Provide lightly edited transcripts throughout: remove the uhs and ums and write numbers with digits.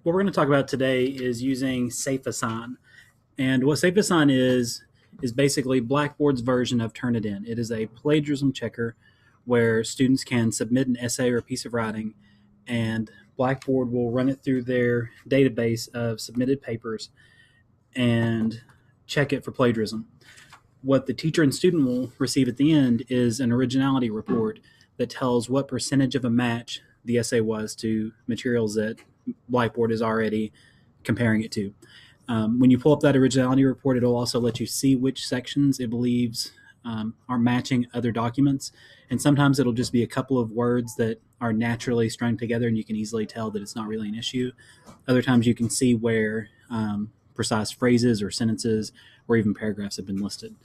What we're going to talk about today is using SafeAssign. And what SafeAssign is basically Blackboard's version of Turnitin. It is a plagiarism checker where students can submit an essay or a piece of writing, and Blackboard will run it through their database of submitted papers and check it for plagiarism. What the teacher and student will receive at the end is an originality report that tells what percentage of a match the essay was to materials that Blackboard is already comparing it to. When you pull up that originality report, it'll also let you see which sections it believes are matching other documents. And sometimes it'll just be a couple of words that are naturally strung together and you can easily tell that it's not really an issue. Other times you can see where precise phrases or sentences or even paragraphs have been listed.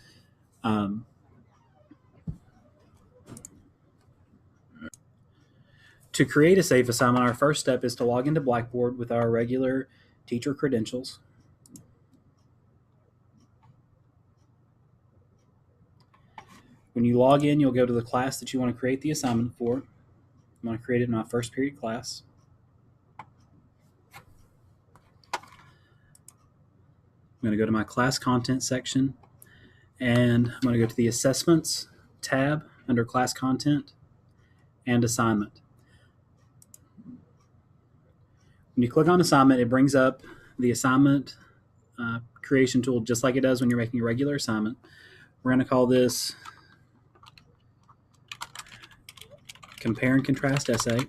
To create a safe assignment, our first step is to log into Blackboard with our regular teacher credentials. When you log in, you'll go to the class that you want to create the assignment for. I'm going to create it in my first period class. I'm going to go to my class content section, and I'm going to go to the assessments tab under class content and assignment. When you click on assignment, it brings up the assignment creation tool just like it does when you're making a regular assignment. We're going to call this compare and contrast essay.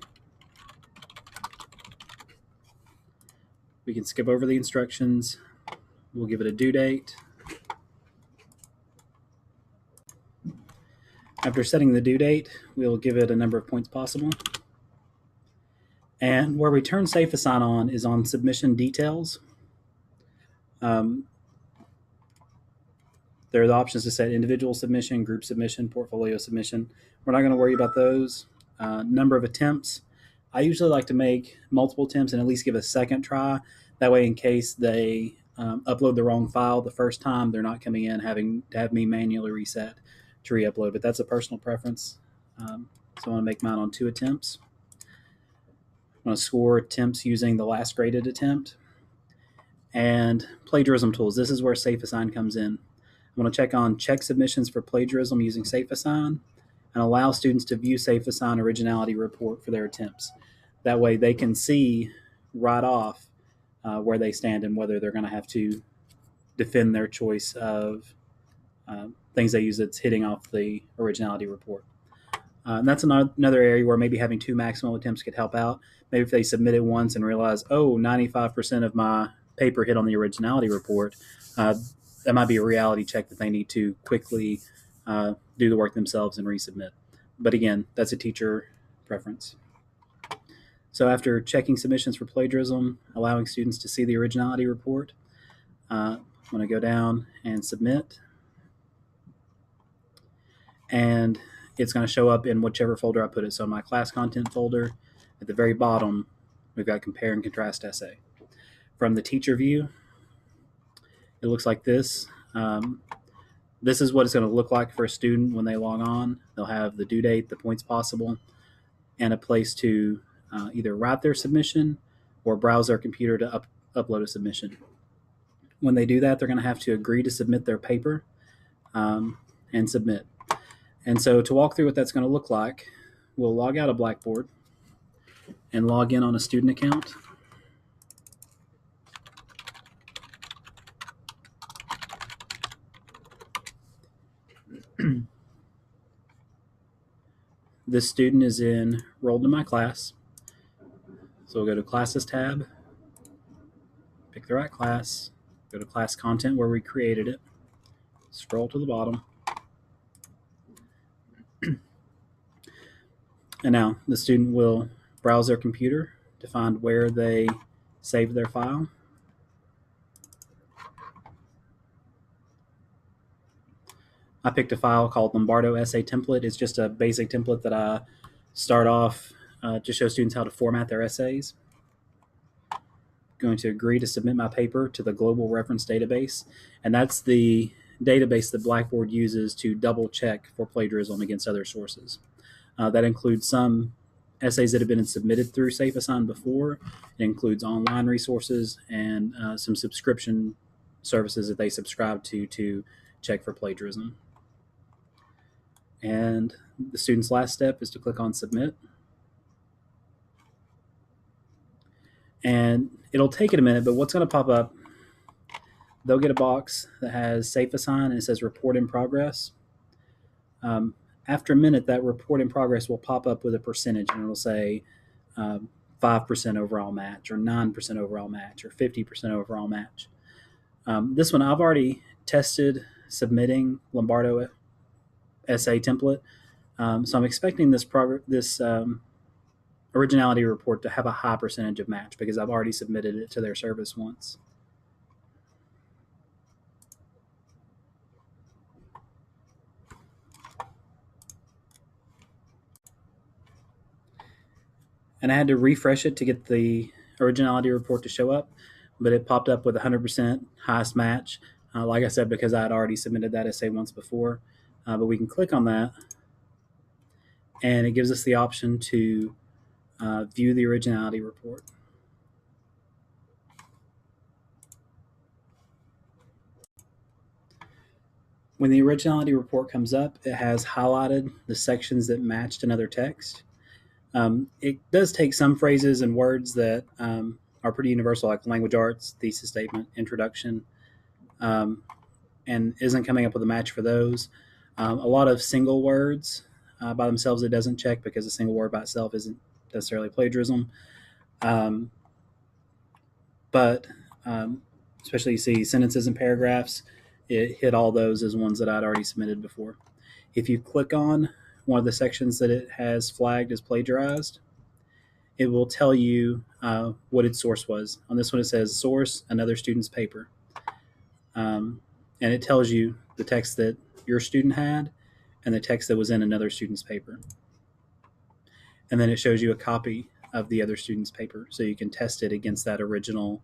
We can skip over the instructions. We'll give it a due date. After setting the due date, we'll give it a number of points possible. And where we turn SafeAssign on is on submission details. There are the options to set individual submission, group submission, portfolio submission. We're not going to worry about those. Number of attempts. I usually like to make multiple attempts and at least give a second try. That way, in case they upload the wrong file the first time, they're not coming in having to have me manually reset to re-upload. But that's a personal preference. So I want to make mine on 2 attempts. I'm going to score attempts using the last graded attempt. And plagiarism tools. This is where SafeAssign comes in. I'm going to check on check submissions for plagiarism using SafeAssign and allow students to view SafeAssign originality report for their attempts. That way they can see right off where they stand and whether they're going to have to defend their choice of things they use that's hitting off the originality report. And that's another area where maybe having 2 maximum attempts could help out. Maybe if they submit it once and realize, 95% of my paper hit on the originality report, that might be a reality check that they need to quickly do the work themselves and resubmit. But again, that's a teacher preference. So after checking submissions for plagiarism, allowing students to see the originality report, I'm going to go down and submit. And it's going to show up in whichever folder I put it. So in my class content folder, at the very bottom, we've got compare and contrast essay. From the teacher view, it looks like this. This is what it's going to look like for a student when they log on. They'll have the due date, the points possible, and a place to either write their submission or browse their computer to upload a submission. When they do that, they're going to have to agree to submit their paper and submit. And so to walk through what that's going to look like, we'll log out of Blackboard and log in on a student account. This student is enrolled in my class. So we'll go to Classes tab, pick the right class, go to Class Content where we created it, scroll to the bottom. And now the student will browse their computer to find where they saved their file. I picked a file called Lombardo Essay Template. It's just a basic template that I start off to show students how to format their essays. Going to agree to submit my paper to the Global Reference Database, and that's the database that Blackboard uses to double check for plagiarism against other sources. That includes some essays that have been submitted through SafeAssign before. It includes online resources and some subscription services that they subscribe to check for plagiarism. And the student's last step is to click on Submit. And it'll take it a minute, but what's going to pop up, they'll get a box that has SafeAssign and it says Report in Progress. After a minute, that report in progress will pop up with a percentage, and it'll say 5% overall match, or 9% overall match, or 50% overall match. This one, I've already tested submitting Lombardo essay template, so I'm expecting this originality report to have a high percentage of match because I've already submitted it to their service once. And I had to refresh it to get the originality report to show up, but it popped up with 100% highest match. Like I said, because I had already submitted that essay once before. But we can click on that, and it gives us the option to view the originality report. When the originality report comes up, it has highlighted the sections that matched another text. It does take some phrases and words that are pretty universal, like language arts, thesis statement, introduction, and isn't coming up with a match for those. A lot of single words by themselves it doesn't check because a single word by itself isn't necessarily plagiarism. But especially you see sentences and paragraphs, it hit all those as ones that I'd already submitted before. If you click on one of the sections that it has flagged as plagiarized, it will tell you what its source was. On this one, it says source, another student's paper. And it tells you the text that your student had and the text that was in another student's paper. And then it shows you a copy of the other student's paper so you can test it against that original